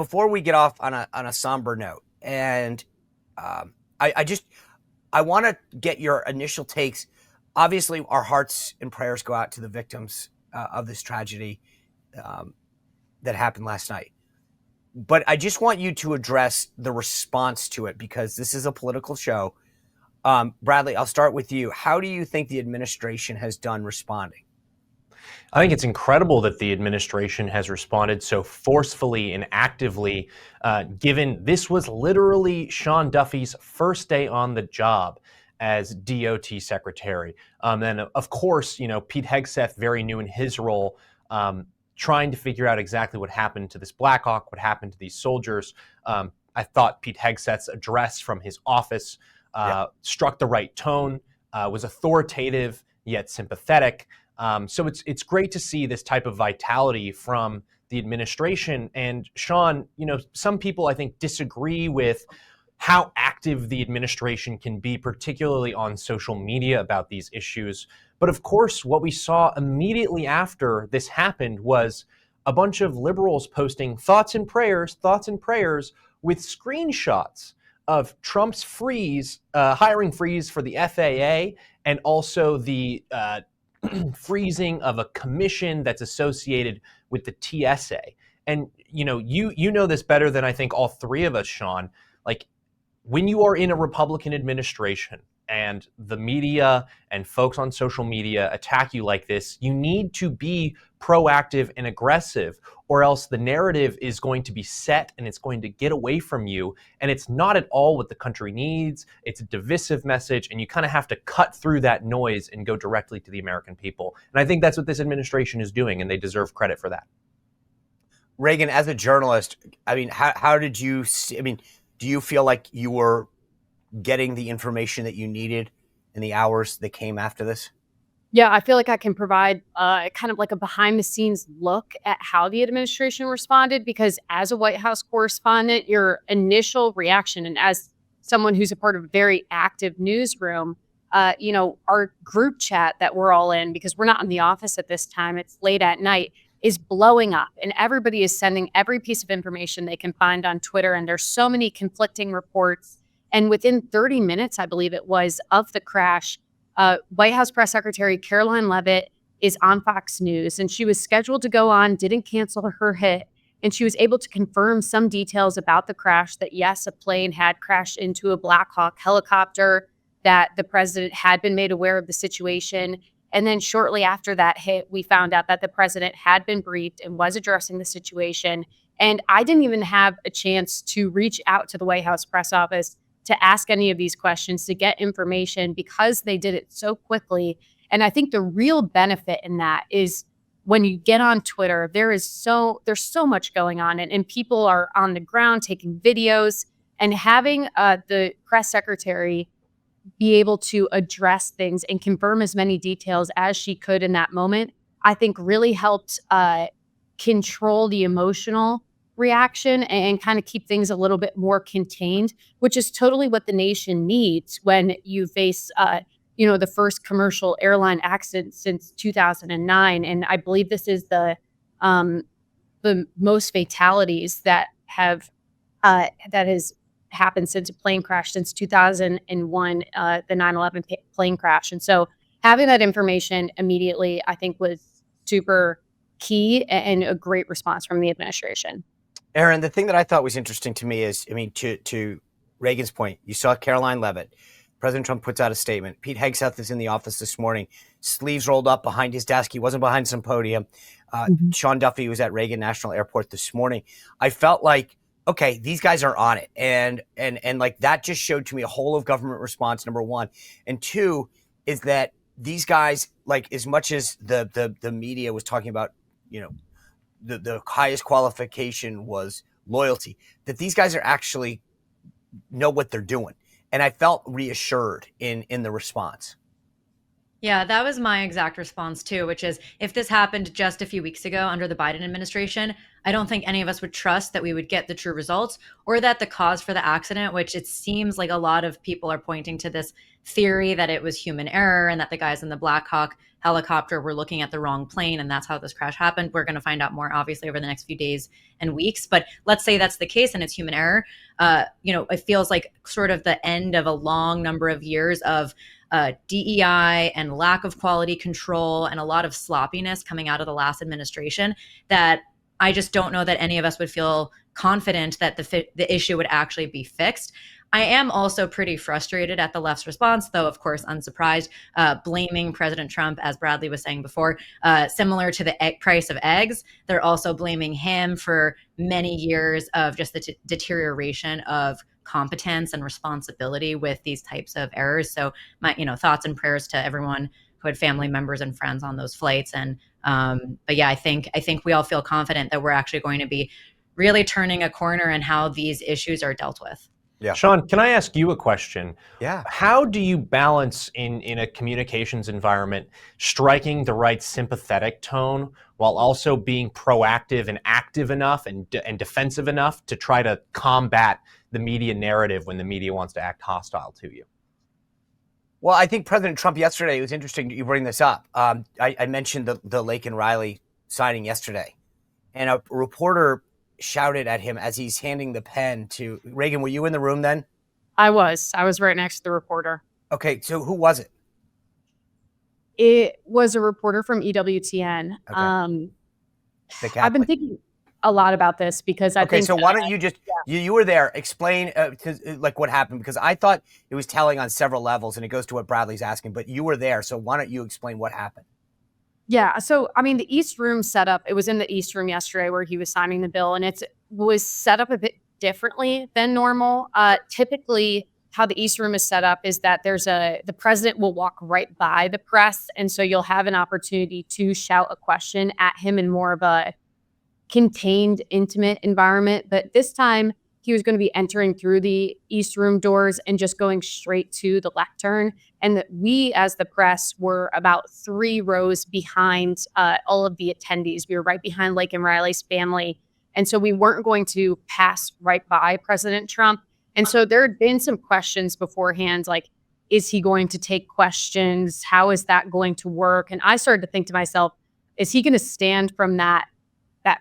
before we get off on a somber note, and I want to get your initial takes. Obviously, our hearts and prayers go out to the victims of this tragedy that happened last night. But I just want you to address the response to it, because this is a political show. Bradley, I'll start with you. How do you think the administration has done responding? I think it's incredible that the administration has responded so forcefully and actively, given this was literally Sean Duffy's first day on the job as DOT secretary. And of course, Pete Hegseth, very new in his role, trying to figure out exactly what happened to this Black Hawk, what happened to these soldiers. I thought Pete Hegseth's address from his office struck the right tone, was authoritative yet sympathetic. So it's great to see this type of vitality from the administration. And Sean, some people I think disagree with how active the administration can be, particularly on social media about these issues. But of course, what we saw immediately after this happened was a bunch of liberals posting thoughts and prayers with screenshots of Trump's hiring freeze for the FAA, and also the freezing of a commission that's associated with the TSA. And you know this better than I think all three of us, Sean. Like, when you are in a Republican administration and the media and folks on social media attack you like this, you need to be proactive and aggressive, or else the narrative is going to be set and it's going to get away from you. And it's not at all what the country needs. It's a divisive message, and you kind of have to cut through that noise and go directly to the American people. And I think that's what this administration is doing, and they deserve credit for that. Reagan, as a journalist, how did you see, do you feel like you were getting the information that you needed in the hours that came after this? Yeah, I feel like I can provide kind of like a behind the scenes look at how the administration responded, because as a White House correspondent, your initial reaction, and as someone who's a part of a very active newsroom, our group chat that we're all in, because we're not in the office at this time, it's late at night, is blowing up, and everybody is sending every piece of information they can find on Twitter. And there's so many conflicting reports. And within 30 minutes, I believe it was, of the crash, White House Press Secretary Caroline Leavitt is on Fox News, and she was scheduled to go on, didn't cancel her hit. And she was able to confirm some details about the crash, that yes, a plane had crashed into a Black Hawk helicopter, that the president had been made aware of the situation. And then shortly after that hit, we found out that the president had been briefed and was addressing the situation. And I didn't even have a chance to reach out to the White House press office to ask any of these questions, to get information, because they did it so quickly. And I think the real benefit in that is when you get on Twitter, there's so much going on, and people are on the ground taking videos, and having the press secretary be able to address things and confirm as many details as she could in that moment, I think really helped control the emotional reaction and kind of keep things a little bit more contained, which is totally what the nation needs when you face, the first commercial airline accident since 2009. And I believe this is the most fatalities that has happened since a plane crash since 2001, the 9/11 plane crash. And so having that information immediately, I think, was super key and a great response from the administration. Arynne, the thing that I thought was interesting to me is, to Reagan's point, you saw Caroline Leavitt. President Trump puts out a statement. Pete Hegseth is in the office this morning, sleeves rolled up behind his desk. He wasn't behind some podium. Sean Duffy was at Reagan National Airport this morning. I felt like, okay, these guys are on it. And like that just showed to me a whole of government response, number one. And two is that these guys, like, as much as the media was talking about, the highest qualification was loyalty, that these guys are actually know what they're doing. And I felt reassured in the response. Yeah, that was my exact response too, which is if this happened just a few weeks ago under the Biden administration, I don't think any of us would trust that we would get the true results or that the cause for the accident, which it seems like a lot of people are pointing to this theory that it was human error and that the guys in the Black Hawk helicopter were looking at the wrong plane and that's how this crash happened. We're going to find out more obviously over the next few days and weeks, but let's say that's the case and it's human error. It feels like sort of the end of a long number of years of DEI and lack of quality control and a lot of sloppiness coming out of the last administration that I just don't know that any of us would feel confident that the issue would actually be fixed. I am also pretty frustrated at the left's response, though, of course, unsurprised, blaming President Trump, as Bradley was saying before, similar to the price of eggs. They're also blaming him for many years of just the deterioration of competence and responsibility with these types of errors. So my, thoughts and prayers to everyone who had family members and friends on those flights. And but yeah, I think we all feel confident that we're actually going to be really turning a corner in how these issues are dealt with. Yeah. Sean, can I ask you a question? Yeah. How do you balance in a communications environment striking the right sympathetic tone while also being proactive and active enough and defensive enough to try to combat the media narrative when the media wants to act hostile to you? Well, I think President Trump yesterday, it was interesting you bring this up. I mentioned the Lake and Riley signing yesterday, and a reporter shouted at him as he's handing the pen to Reagan. Were you in the room then? I was right next to the reporter. Okay, so who was it? It was a reporter from EWTN. Okay. I've been thinking a lot about this because I think. Okay, so why don't you just you were there? Explain like what happened, because I thought it was telling on several levels, and it goes to what Bradley's asking. But you were there, so why don't you explain what happened? Yeah. So, I mean, the East Room setup, it was in the East Room yesterday where he was signing the bill, and it was set up a bit differently than normal. Typically, how the East Room is set up is that the president will walk right by the press. And so you'll have an opportunity to shout a question at him in more of a contained, intimate environment. But this time, he was going to be entering through the East Room doors and just going straight to the lectern. And that we, as the press, were about 3 rows behind all of the attendees. We were right behind Lake and Riley's family. And so we weren't going to pass right by President Trump. And so there had been some questions beforehand, like, is he going to take questions? How is that going to work? And I started to think to myself, is he going to stand from that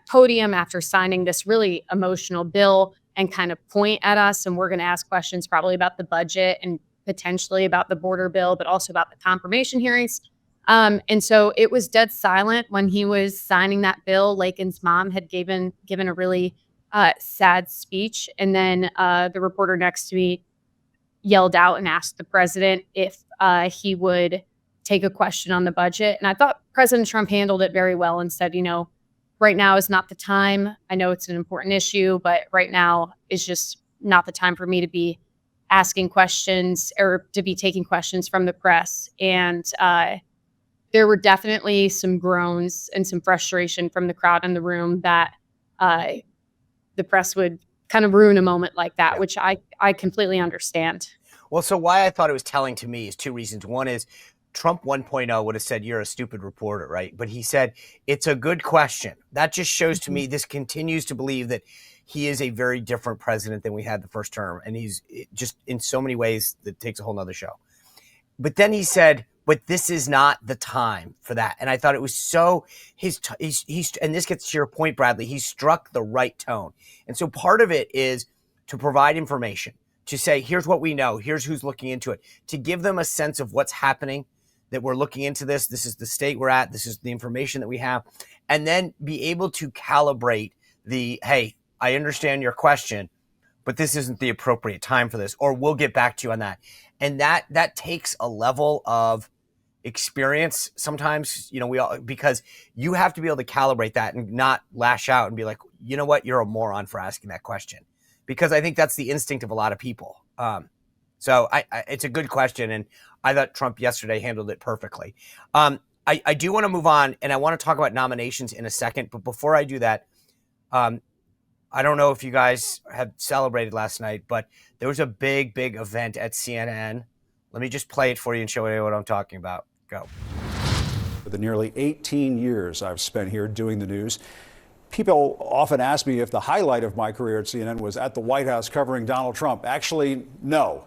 podium after signing this really emotional bill and kind of point at us, and we're going to ask questions probably about the budget and potentially about the border bill, but also about the confirmation hearings. And so it was dead silent when he was signing that bill. Lakin's mom had given a really sad speech, and then the reporter next to me yelled out and asked the president if he would take a question on the budget. And I thought President Trump handled it very well and said, right now is not the time. I know it's an important issue, but right now is just not the time for me to be asking questions or to be taking questions from the press. And there were definitely some groans and some frustration from the crowd in the room that the press would kind of ruin a moment like that, Yeah. which I completely understand. Well, so why I thought it was telling to me is 2 reasons. One is Trump 1.0 would have said, you're a stupid reporter, right? But he said, it's a good question. That just shows to me this continues to believe that he is a very different president than we had the first term. And he's just in so many ways that takes a whole nother show. But then he said, but this is not the time for that. And I thought it was so, he's and this gets to your point, Bradley, he struck the right tone. And so part of it is to provide information, to say, here's what we know, here's who's looking into it, to give them a sense of what's happening, that we're looking into this. This is the state we're at. This is the information that we have. And then be able to calibrate hey, I understand your question, but this isn't the appropriate time for this, or we'll get back to you on that. And that takes a level of experience sometimes, because you have to be able to calibrate that and not lash out and be like, you know what, you're a moron for asking that question. Because I think that's the instinct of a lot of people. So it's a good question, and I thought Trump yesterday handled it perfectly. I do want to move on, and I want to talk about nominations in a second. But before I do that, I don't know if you guys have celebrated last night, but there was a big event at CNN. Let me just play it for you and show you what I'm talking about. Go. For the nearly 18 years I've spent here doing the news, people often ask me if the highlight of my career at CNN was at the White House covering Donald Trump. Actually, no.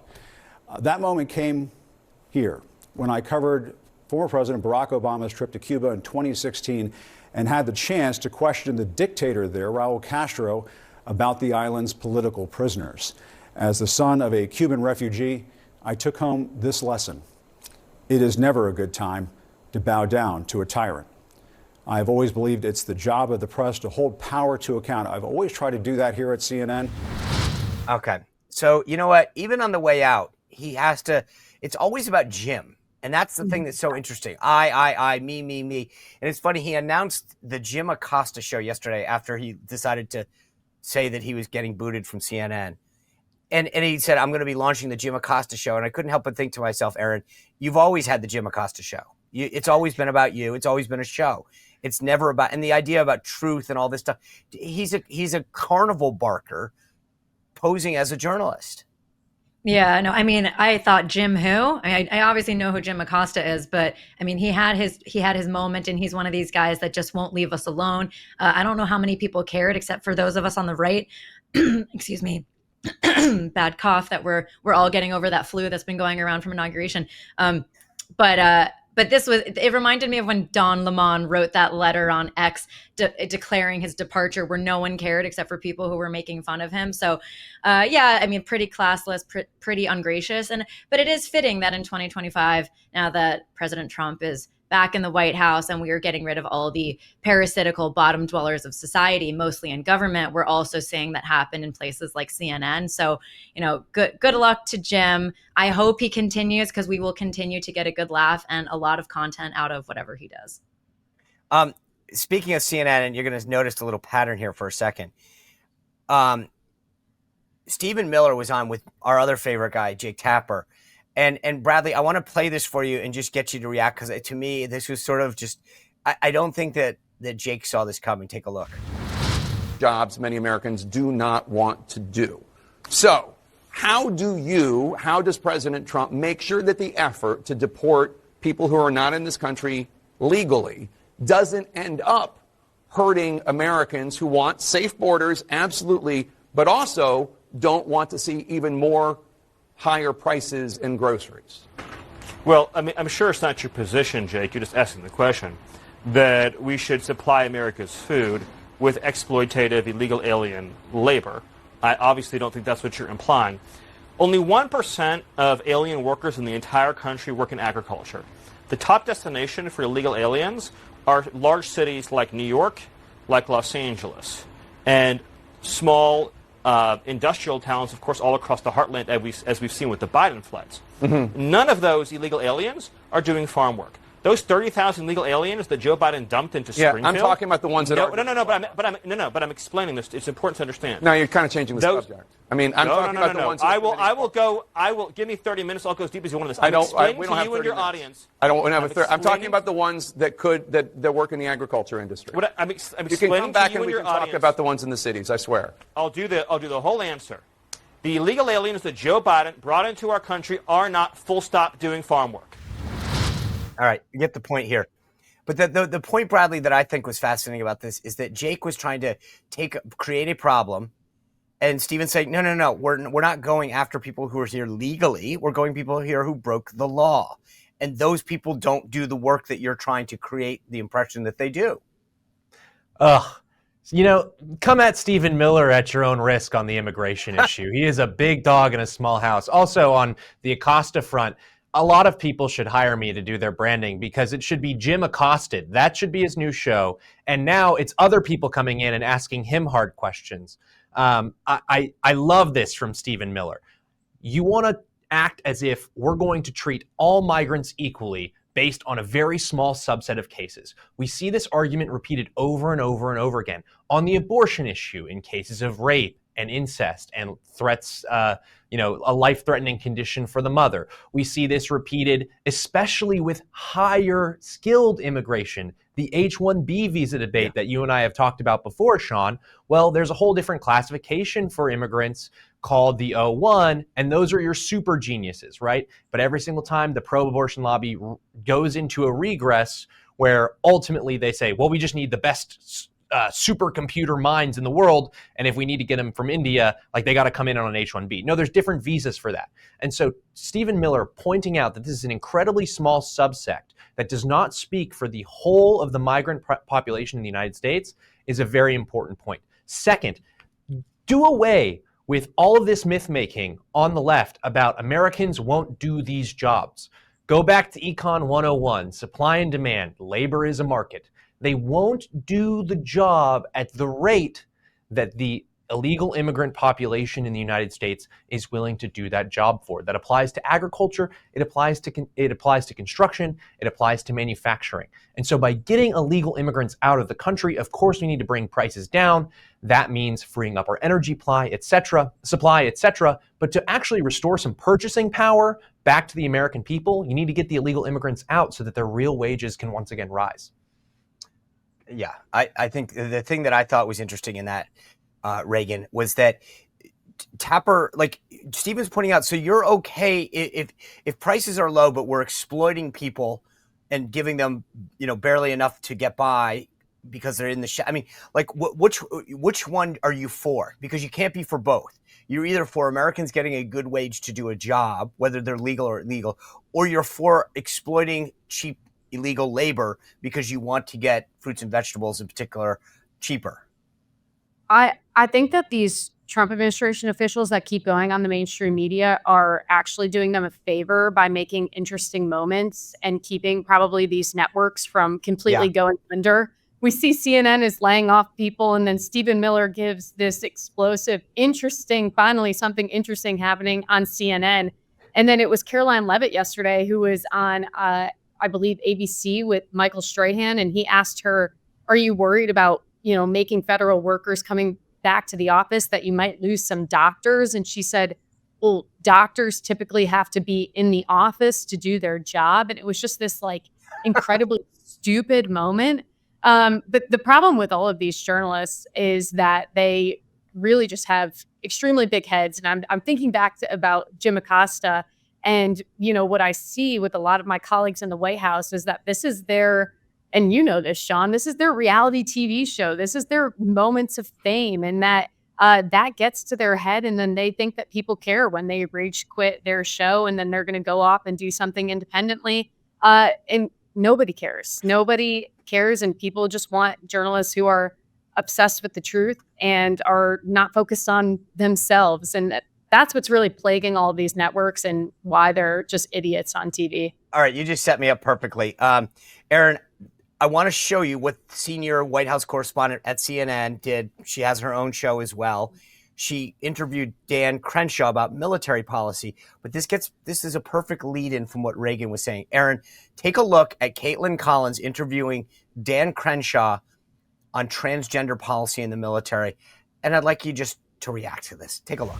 That moment came here when I covered former President Barack Obama's trip to Cuba in 2016 and had the chance to question the dictator there, Raul Castro, about the island's political prisoners. As the son of a Cuban refugee, I took home this lesson. It is never a good time to bow down to a tyrant. I've always believed it's the job of the press to hold power to account. I've always tried to do that here at CNN. Okay. So, you know what? Even on the way out, he has to, it's always about Jim. And that's the thing that's so interesting. I, me. And it's funny, he announced the Jim Acosta show yesterday after he decided to say that he was getting booted from CNN. And he said, I'm going to be launching the Jim Acosta show. And I couldn't help but think to myself, Arynne, you've always had the Jim Acosta show. It's always been about you. It's always been a show. It's never about, and the idea about truth and all this stuff. He's a carnival barker posing as a journalist. Yeah, no, I mean, I thought Jim who? I obviously know who Jim Acosta is, but I mean, he had his moment, and he's one of these guys that just won't leave us alone. I don't know how many people cared, except for those of us on the right. Excuse me. Bad cough that we're all getting over that flu that's been going around from inauguration. But it reminded me of when Don Lemon wrote that letter on X declaring his departure, where no one cared except for people who were making fun of him. So, yeah, I mean, pretty classless, pretty ungracious. But it is fitting that in 2025, now that President Trump is back in the White House and we are getting rid of all the parasitical bottom dwellers of society, mostly in government, we're also seeing that happen in places like CNN. So, good luck to Jim. I hope he continues, because we will continue to get a good laugh and a lot of content out of whatever he does. Speaking of CNN, and you're going to notice a little pattern here for a second. Stephen Miller was on with our other favorite guy, Jake Tapper. And Bradley, I want to play this for you and just get you to react, because to me, this was sort of just, I don't think that Jake saw this coming. Take a look. Jobs many Americans do not want to do. So how does President Trump make sure that the effort to deport people who are not in this country legally doesn't end up hurting Americans who want safe borders, absolutely, but also don't want to see even more higher prices in groceries? Well, I mean, I'm sure it's not your position, Jake, you're just asking the question, that we should supply America's food with exploitative illegal alien labor. I obviously don't think that's what you're implying. Only 1% of alien workers in the entire country work in agriculture. The top destination for illegal aliens are large cities like New York, like Los Angeles, and small industrial towns, of course, all across the heartland, as we've seen with the Biden floods. Mm-hmm. None of those illegal aliens are doing farm work. Those 30,000 illegal aliens that Joe Biden dumped into Springfield. I'm talking about the ones that are. But I'm explaining this. It's important to understand. No, you're kind of changing the subject. I mean, I'm talking about the ones. I will give me 30 minutes. I'll go as deep as you want this. We don't have you 30 and your minutes. audience. I don't have a I'm talking about the ones that work in the agriculture industry. I'm you explaining can come back to you and we your can talk audience. about the ones in the cities. I swear. I'll do the whole answer. The illegal aliens that Joe Biden brought into our country are not full stop doing farm work. All right, you get the point here. But the point, Bradley, that I think was fascinating about this is that Jake was trying to create a problem, and Stephen's saying, no, we're not going after people who are here legally. We're going people here who broke the law. And those people don't do the work that you're trying to create the impression that they do. Come at Stephen Miller at your own risk on the immigration issue. He is a big dog in a small house. Also, on the Acosta front, a lot of people should hire me to do their branding, because it should be Jim Accosted. That should be his new show. And now it's other people coming in and asking him hard questions. I love this from Stephen Miller. You want to act as if we're going to treat all migrants equally based on a very small subset of cases. We see this argument repeated over and over and over again on the abortion issue, in cases of rape and incest and threats, a life-threatening condition for the mother. We see this repeated, especially with higher skilled immigration. The H-1B visa debate that you and I have talked about before, Sean, well, there's a whole different classification for immigrants called the O1, and those are your super geniuses, right? But every single time the pro-abortion lobby goes into a regress where ultimately they say, well, we just need the best supercomputer minds in the world, and if we need to get them from India, like they got to come in on an H-1B. No, there's different visas for that. And so Stephen Miller pointing out that this is an incredibly small subsect that does not speak for the whole of the migrant population in the United States is a very important point. Second, do away with all of this myth-making on the left about Americans won't do these jobs. Go back to Econ 101, supply and demand, labor is a market. They won't do the job at the rate that the illegal immigrant population in the United States is willing to do that job for. That applies to agriculture, it applies to construction, it applies to manufacturing. And so by getting illegal immigrants out of the country, of course we need to bring prices down. That means freeing up our energy supply, et cetera. But to actually restore some purchasing power back to the American people, you need to get the illegal immigrants out so that their real wages can once again rise. Yeah, I think the thing that I thought was interesting in that, Reagan, was that Tapper, like Stephen's pointing out, so you're okay if prices are low, but we're exploiting people and giving them, barely enough to get by because they're in the I mean, like which one are you for? Because you can't be for both. You're either for Americans getting a good wage to do a job, whether they're legal or illegal, or you're for exploiting cheap illegal labor because you want to get fruits and vegetables in particular cheaper. I think that these Trump administration officials that keep going on the mainstream media are actually doing them a favor by making interesting moments and keeping probably these networks from completely going under. We see CNN is laying off people, and then Stephen Miller gives this explosive, finally something interesting happening on CNN. And then it was Caroline Leavitt yesterday who was on, I believe, ABC with Michael Strahan, and he asked her, are you worried about, making federal workers coming back to the office that you might lose some doctors? And she said, well, doctors typically have to be in the office to do their job. And it was just this incredibly stupid moment. But the problem with all of these journalists is that they really just have extremely big heads. And I'm thinking back about Jim Acosta. And, what I see with a lot of my colleagues in the White House is that this is their, and this, Sean, this is their reality TV show. This is their moments of fame. And that gets to their head. And then they think that people care when they rage quit their show. And then they're going to go off and do something independently. And nobody cares. Nobody cares. And people just want journalists who are obsessed with the truth and are not focused on themselves. And that's what's really plaguing all of these networks and why they're just idiots on TV. All right, you just set me up perfectly. Arynne, I want to show you what senior White House correspondent at CNN did. She has her own show as well. She interviewed Dan Crenshaw about military policy, but this is a perfect lead-in from what Reagan was saying. Arynne, take a look at Caitlin Collins interviewing Dan Crenshaw on transgender policy in the military, and I'd like you just to react to this. Take a look.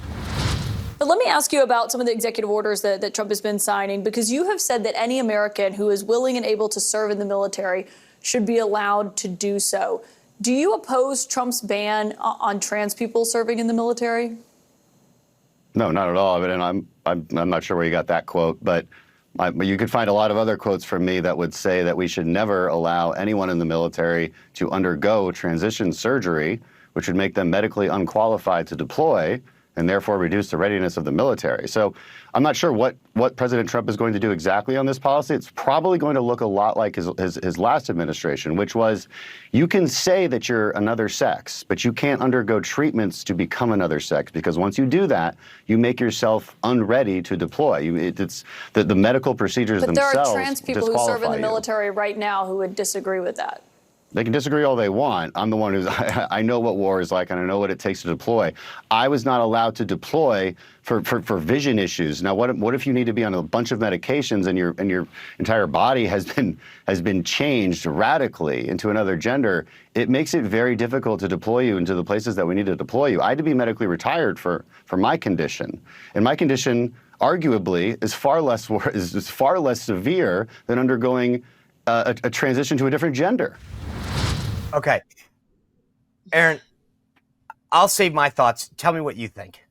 But let me ask you about some of the executive orders that Trump has been signing, because you have said that any American who is willing and able to serve in the military should be allowed to do so. Do you oppose Trump's ban on trans people serving in the military? No, not at all. I mean, I'm not sure where you got that quote, but you could find a lot of other quotes from me that would say that we should never allow anyone in the military to undergo transition surgery, which would make them medically unqualified to deploy and therefore reduce the readiness of the military. So I'm not sure what President Trump is going to do exactly on this policy. It's probably going to look a lot like his last administration, which was, you can say that you're another sex, but you can't undergo treatments to become another sex, because once you do that, you make yourself unready to deploy. It's the medical procedures themselves. But there are trans people who serve in the military right now who would disagree with that. They can disagree all they want. I'm the one who's, I know what war is like and I know what it takes to deploy. I was not allowed to deploy for vision issues. Now, what if you need to be on a bunch of medications and your entire body has been changed radically into another gender? It makes it very difficult to deploy you into the places that we need to deploy you. I had to be medically retired for my condition. And my condition, arguably, is far less severe than undergoing a transition to a different gender. Okay. Arynne, I'll save my thoughts. Tell me what you think.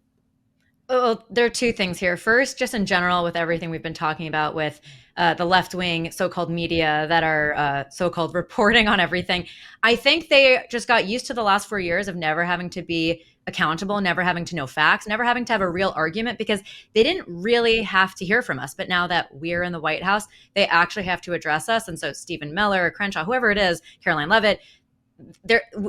Well, there are two things here. First, just in general, with everything we've been talking about with the left-wing so-called media that are so-called reporting on everything, I think they just got used to the last 4 years of never having to be accountable, never having to know facts, never having to have a real argument, because they didn't really have to hear from us. But now that we're in the White House, they actually have to address us. And so Stephen Miller, Crenshaw, whoever it is, Caroline Leavitt,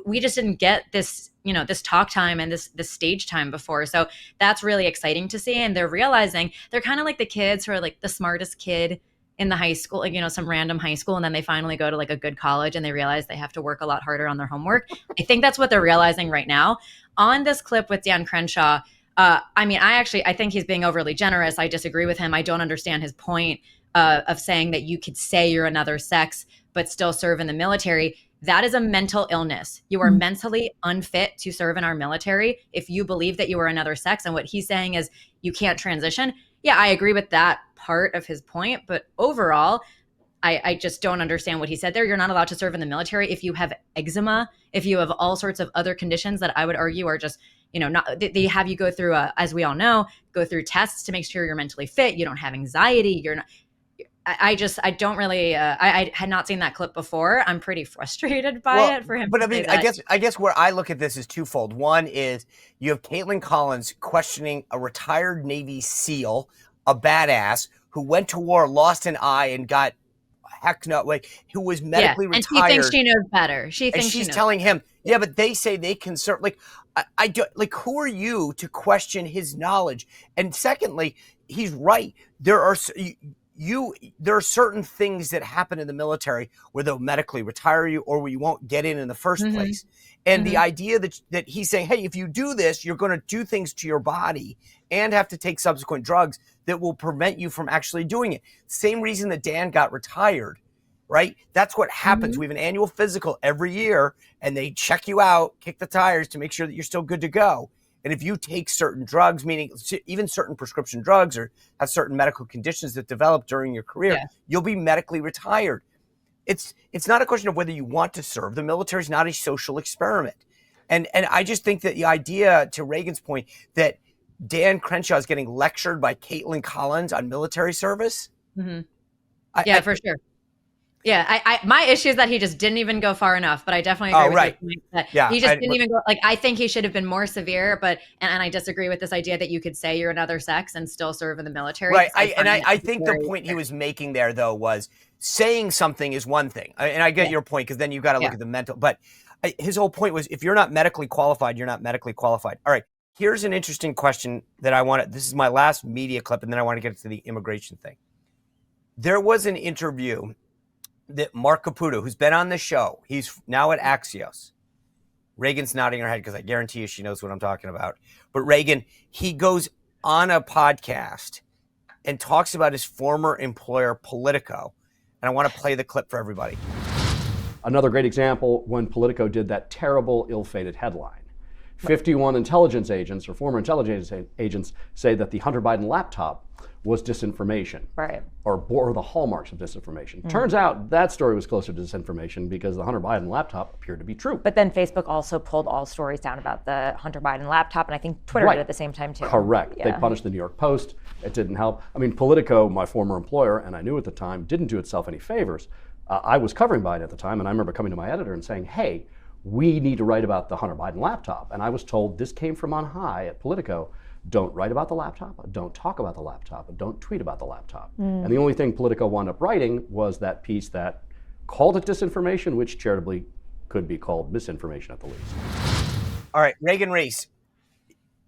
we just didn't get this, this talk time and this stage time before. So that's really exciting to see. And they're realizing they're kind of like the kids who are like the smartest kid in the high school, like, some random high school. And then they finally go to like a good college and they realize they have to work a lot harder on their homework. I think that's what they're realizing right now. On this clip with Dan Crenshaw, I think he's being overly generous. I disagree with him. I don't understand his point of saying that you could say you're another sex, but still serve in the military. That is a mental illness. You are mentally unfit to serve in our military if you believe that you are another sex. And what he's saying is you can't transition. Yeah, I agree with that part of his point. But overall, I just don't understand what he said there. You're not allowed to serve in the military if you have eczema, if you have all sorts of other conditions that I would argue are just, they have you go through, as we all know, go through tests to make sure you're mentally fit. You don't have anxiety. You're not. I don't really. I had not seen that clip before. I'm pretty frustrated by it for him. But I guess where I look at this is twofold. One is you have Caitlin Collins questioning a retired Navy SEAL, a badass who went to war, lost an eye, and got who was medically retired. And she thinks she knows better. She's telling him, yeah, but they say they can serve. I don't, who are you to question his knowledge? And secondly, he's right. There are certain things that happen in the military where they'll medically retire you or where you won't get in the first place. And the idea that he's saying, hey, if you do this, you're going to do things to your body and have to take subsequent drugs that will prevent you from actually doing it. Same reason that Dan got retired, right? That's what happens. We have an annual physical every year and they check you out, kick the tires to make sure that you're still good to go. And if you take certain drugs, meaning even certain prescription drugs or have certain medical conditions that develop during your career, you'll be medically retired. It's not a question of whether you want to serve. The military is not a social experiment. And I just think that the idea, to Reagan's point, that Dan Crenshaw is getting lectured by Caitlin Collins on military service. For sure. Yeah, my issue is that he just didn't even go far enough, but I definitely agree with your point that he just didn't even go, I think he should have been more severe, but I disagree with this idea that you could say you're another sex and still serve in the military. Right, I think the point he was making there, though, was saying something is one thing, and I get your point, because then you've got to look at the mental, but his whole point was, if you're not medically qualified, you're not medically qualified. All right, here's an interesting question that this is my last media clip, and then I want to get to the immigration thing. There was an interview that Mark Caputo, who's been on the show, he's now at Axios. Reagan's nodding her head because I guarantee you she knows what I'm talking about. But Reagan, he goes on a podcast and talks about his former employer, Politico. And I want to play the clip for everybody. Another great example, when Politico did that terrible, ill-fated headline. 51 intelligence agents or former intelligence agents say that the Hunter Biden laptop was disinformation, or bore the hallmarks of disinformation. Turns out that story was closer to disinformation because the Hunter Biden laptop appeared to be true. But then Facebook also pulled all stories down about the Hunter Biden laptop, and I think Twitter did at the same time too. Correct. They punished the New York Post. It didn't help. I mean, Politico, my former employer, and I knew at the time, didn't do itself any favors. I was covering Biden at the time, and I remember coming to my editor and saying, hey, we need to write about the Hunter Biden laptop. And I was told this came from on high at Politico. Don't write about the laptop, don't talk about the laptop, don't tweet about the laptop. And the only thing Politico wound up writing was that piece that called it disinformation, which charitably could be called misinformation at the least. All right, Reagan Reese,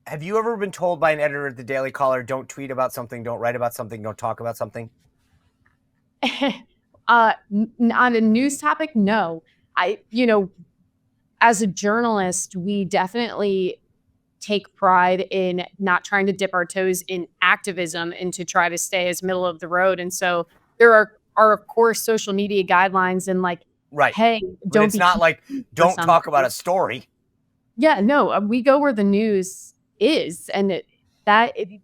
have you ever been told by an editor at the Daily Caller, don't tweet about something, don't write about something, don't talk about something? On a news topic, no. as a journalist, we definitely take pride in not trying to dip our toes in activism and to try to stay as middle of the road. And so there are of course social media guidelines and like, Right. hey, But don't it's be not like don't something. talk about a story. Yeah, no, we go where the news is, and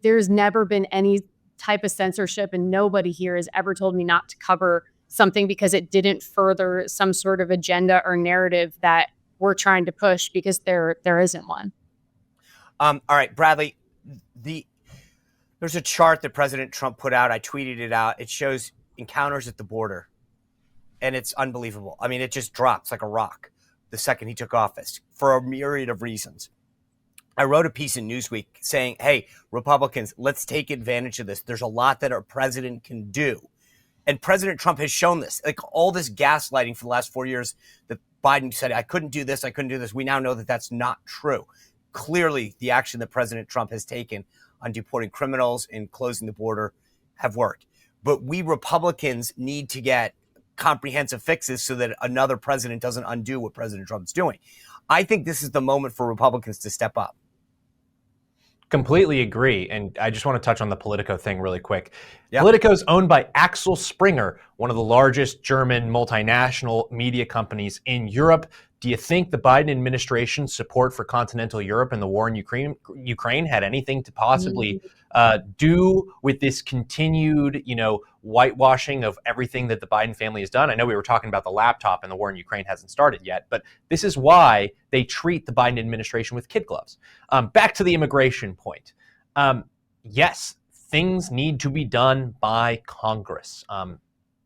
there's never been any type of censorship, and nobody here has ever told me not to cover something because it didn't further some sort of agenda or narrative that we're trying to push, because there isn't one. All right, Bradley, there's a chart that President Trump put out. I tweeted it out. It shows encounters at the border, and it's unbelievable. I mean, it just drops like a rock the second he took office for a myriad of reasons. I wrote a piece in Newsweek saying, hey, Republicans, let's take advantage of this. There's a lot that our president can do. And President Trump has shown this, like all this gaslighting for the last 4 years that Biden said, I couldn't do this. We now know that that's not true. Clearly, the action that President Trump has taken on deporting criminals and closing the border have worked. But we Republicans need to get comprehensive fixes so that another president doesn't undo what President Trump's doing. I think this is the moment for Republicans to step up. Completely agree. And I just want to touch on the Politico thing really quick. Yep. Politico is owned by Axel Springer, one of the largest German multinational media companies in Europe. Do you think the Biden administration's support for continental Europe and the war in Ukraine had anything to possibly do with this continued, whitewashing of everything that the Biden family has done? I know we were talking about the laptop and the war in Ukraine hasn't started yet, but this is why they treat the Biden administration with kid gloves. Back to the immigration point. Yes, things need to be done by Congress.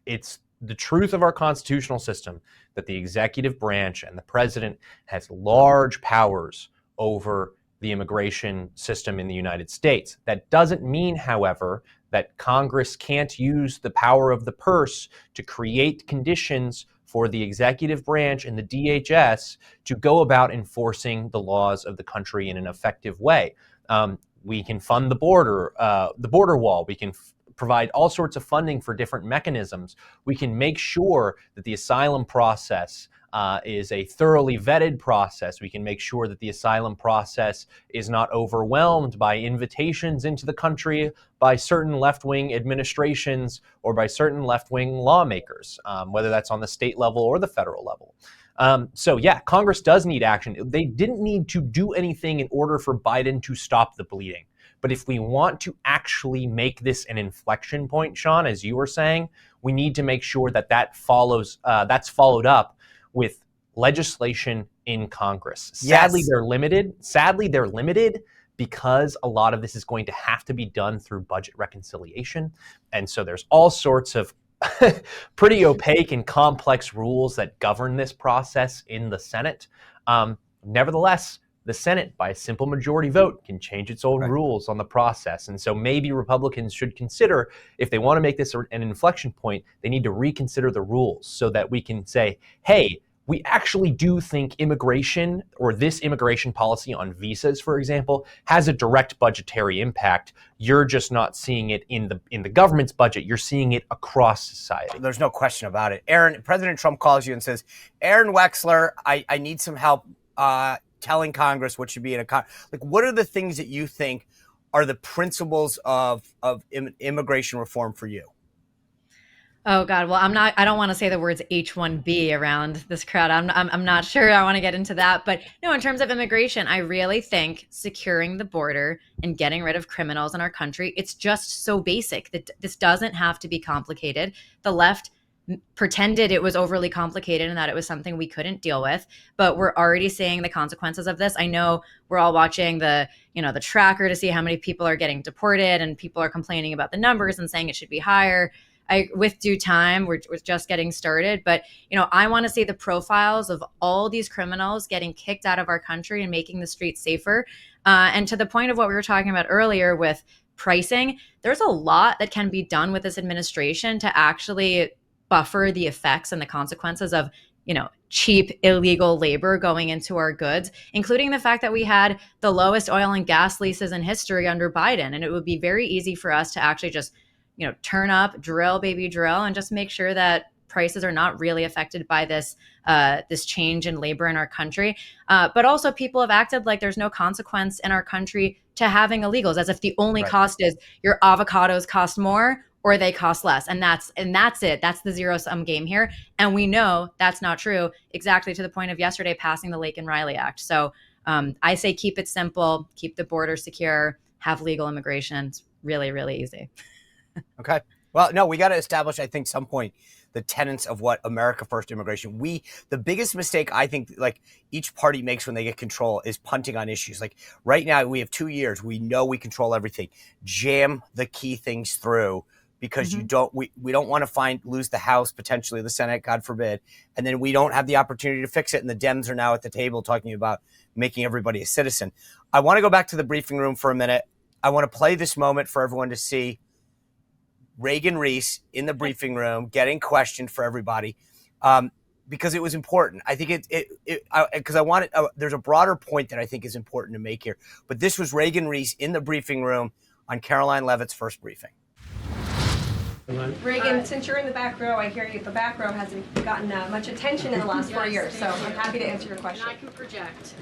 It's the truth of our constitutional system that the executive branch and the president has large powers over the immigration system in the United States. That doesn't mean, however, that Congress can't use the power of the purse to create conditions for the executive branch and the DHS to go about enforcing the laws of the country in an effective way. We can fund the border wall. We can provide all sorts of funding for different mechanisms. We can make sure that the asylum process is a thoroughly vetted process. We can make sure that the asylum process is not overwhelmed by invitations into the country by certain left-wing administrations or by certain left-wing lawmakers, whether that's on the state level or the federal level. So yeah, Congress does need action. They didn't need to do anything in order for Biden to stop the bleeding. But if we want to actually make this an inflection point, Sean, as you were saying, we need to make sure that that's followed up with legislation in Congress. Sadly, Yes. they're limited because a lot of this is going to have to be done through budget reconciliation. And so there's all sorts of pretty opaque and complex rules that govern this process in the Senate. Nevertheless, the Senate, by a simple majority vote, can change its own rules on the process. And so maybe Republicans should consider, if they want to make this an inflection point, they need to reconsider the rules so that we can say, hey, we actually do think immigration, or this immigration policy on visas, for example, has a direct budgetary impact. You're just not seeing it in the government's budget. You're seeing it across society. There's no question about it. Arynne, President Trump calls you and says, Arynne Wexler, I need some help telling Congress what should be in a what are the things that you think are the principles of immigration reform for you? Oh God, well, I don't want to say the words H-1B around this crowd. I'm not sure I want to get into that, but no, in terms of immigration, I really think securing the border and getting rid of criminals in our country, it's just so basic that this doesn't have to be complicated. The left pretended it was overly complicated and that it was something we couldn't deal with, but we're already seeing the consequences of this. I know we're all watching the tracker to see how many people are getting deported, and people are complaining about the numbers and saying it should be higher. With due time, we're just getting started, but I want to see the profiles of all these criminals getting kicked out of our country and making the streets safer. And to the point of what we were talking about earlier with pricing, there's a lot that can be done with this administration to actually buffer the effects and the consequences of, cheap illegal labor going into our goods, including the fact that we had the lowest oil and gas leases in history under Biden. And it would be very easy for us to actually just, turn up, drill, baby, drill, and just make sure that prices are not really affected by this this change in labor in our country. But also people have acted like there's no consequence in our country to having illegals, as if the only cost is your avocados cost more or they cost less. And that's it. That's the zero sum game here. And we know that's not true, exactly to the point of yesterday passing the Lake and Riley Act. So I say keep it simple, keep the border secure, have legal immigration. It's really, really easy. Okay. Well, no, we got to establish, I think, some point the tenets of what America First immigration. The biggest mistake I think like each party makes when they get control is punting on issues. Like right now, we have 2 years. We know we control everything. Jam the key things through because we don't want to lose the House, potentially the Senate, God forbid. And then we don't have the opportunity to fix it. And the Dems are now at the table talking about making everybody a citizen. I want to go back to the briefing room for a minute. I want to play this moment for everyone to see. Reagan Reese in the briefing room getting questioned for everybody because it was important. I think there's a broader point that I think is important to make here. But this was Reagan Reese in the briefing room on Caroline Leavitt's first briefing. Reagan, since you're in the back row, I hear the back row hasn't gotten much attention in the last 4 years, so I'm happy to answer your question. And I can project.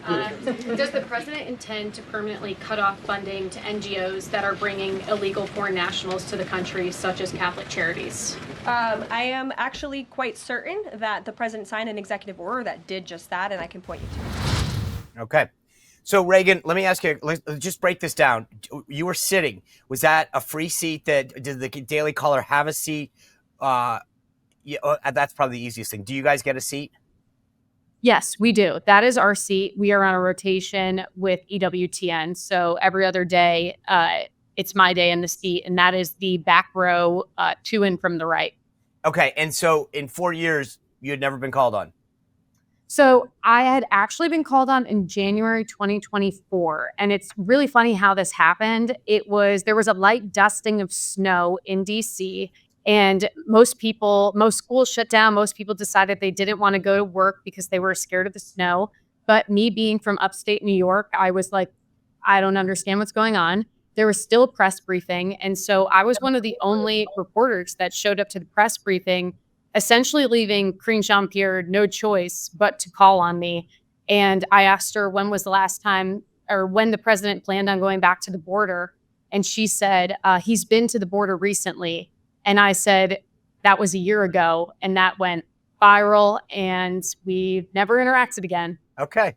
Does the president intend to permanently cut off funding to NGOs that are bringing illegal foreign nationals to the country, such as Catholic Charities? I am actually quite certain that the president signed an executive order that did just that, and I can point you to it. Okay. So, Reagan, let me ask you, let's just break this down. You were sitting. Was that a free seat? Did the Daily Caller have a seat? That's probably the easiest thing. Do you guys get a seat? Yes, we do. That is our seat. We are on a rotation with EWTN. So every other day, it's my day in the seat, and that is the back row to and from the right. Okay. And so in 4 years, you had never been called on? So I had actually been called on in January 2024. And it's really funny how this happened. There was a light dusting of snow in DC, and most schools shut down. Most people decided they didn't want to go to work because they were scared of the snow. But me being from upstate New York, I was like, I don't understand what's going on. There was still a press briefing. And so I was one of the only reporters that showed up to the press briefing, essentially leaving Karine Jean-Pierre no choice but to call on me. And I asked her when was the last time or when the president planned on going back to the border. And she said, he's been to the border recently. And I said, that was a year ago. And that went viral and we never interacted again. Okay.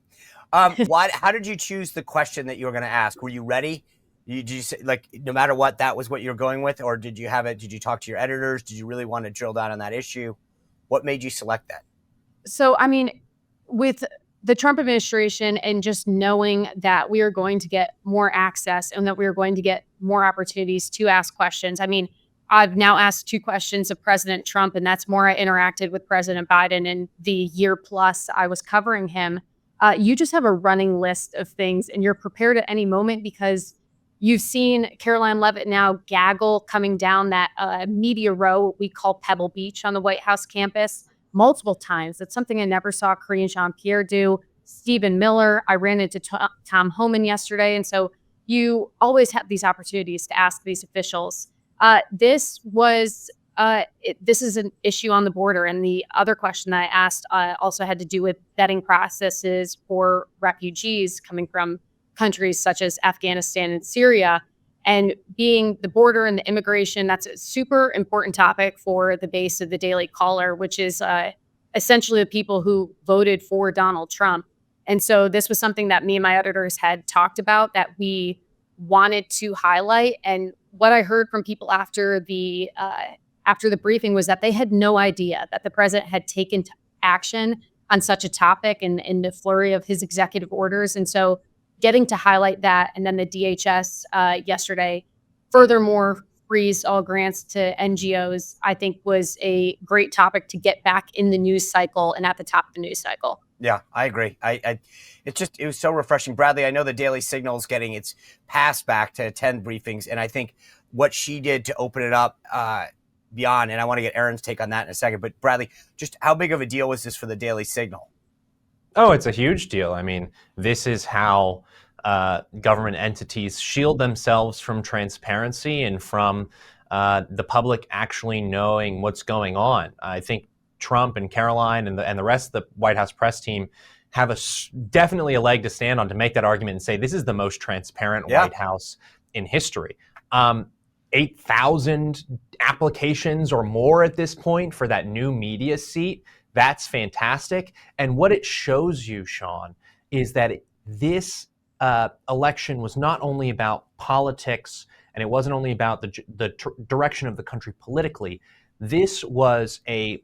How did you choose the question that you were going to ask? Were you ready? Did you say, like, no matter what, that was what you were going with? Or did you talk to your editors? Did you really want to drill down on that issue? What made you select that? So, I mean, with the Trump administration and just knowing that we are going to get more access and that we are going to get more opportunities to ask questions. I mean, I've now asked 2 questions of President Trump, and that's more I interacted with President Biden in the year plus I was covering him. You just have a running list of things, and you're prepared at any moment because you've seen Caroline Leavitt now gaggle coming down that media row, what we call Pebble Beach on the White House campus, multiple times. That's something I never saw Karine Jean-Pierre do. Stephen Miller, I ran into Tom Homan yesterday. And so you always have these opportunities to ask these officials. This is an issue on the border. And the other question that I asked also had to do with vetting processes for refugees coming from countries such as Afghanistan and Syria, and being the border and the immigration. That's a super important topic for the base of the Daily Caller, which is essentially the people who voted for Donald Trump. And so this was something that me and my editors had talked about that we wanted to highlight. And what I heard from people after the briefing was that they had no idea that the president had taken action on such a topic and in the flurry of his executive orders. And so getting to highlight that, and then the DHS yesterday, furthermore, freeze all grants to NGOs, I think was a great topic to get back in the news cycle and at the top of the news cycle. Yeah, I agree. It was so refreshing. Bradley, I know the Daily Signal is getting its pass back to 10 briefings, and I think what she did to open it up beyond, and I want to get Arynne's take on that in a second, but Bradley, just how big of a deal was this for the Daily Signal? Oh, it's a huge deal. I mean, this is how government entities shield themselves from transparency and from the public actually knowing what's going on. I think Trump and Caroline and the rest of the White House press team have definitely a leg to stand on to make that argument and say this is the most transparent White House in history. 8,000 applications or more at this point for that new media seat. That's fantastic. And what it shows you, Sean, is that this election was not only about politics, and it wasn't only about the direction of the country politically. This was a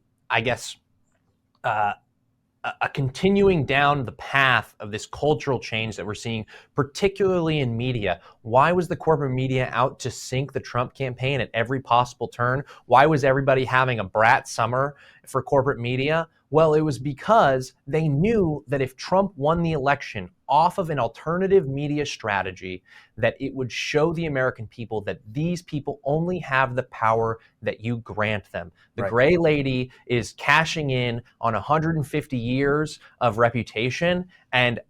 continuing down the path of this cultural change that we're seeing, particularly in media. Why was the corporate media out to sink the Trump campaign at every possible turn? Why was everybody having a brat summer for corporate media? Well, it was because they knew that if Trump won the election off of an alternative media strategy, that it would show the American people that these people only have the power that you grant them. The gray lady is cashing in on 150 years of reputation, and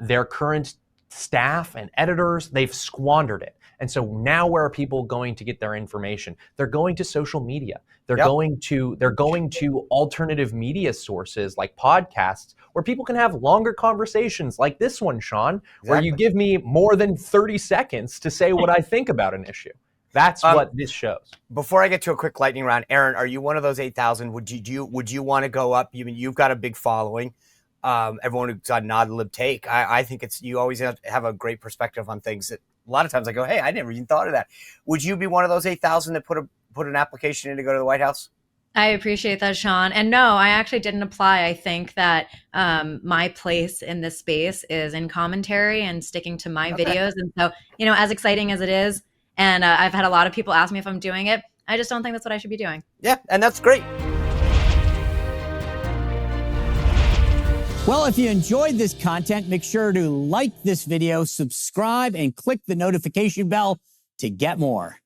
their current staff and editors, they've squandered it. And so now where are people going to get their information? They're going to social media. They're going to alternative media sources like podcasts where people can have longer conversations like this one, Sean, where you give me more than 30 seconds to say what I think about an issue. That's what this shows. Before I get to a quick lightning round, Arynne, are you one of those 8,000? Would you want to go up? You've got a big following. Everyone who's on Nod Lib Take. I think you always have a great perspective on things that a lot of times I go, hey, I never even thought of that. Would you be one of those 8,000 that put an application in to go to the White House? I appreciate that, Sean. And no, I actually didn't apply. I think that my place in this space is in commentary and sticking to my videos. And so, as exciting as it is, and I've had a lot of people ask me if I'm doing it, I just don't think that's what I should be doing. Yeah, and that's great. Well, if you enjoyed this content, make sure to like this video, subscribe, and click the notification bell to get more.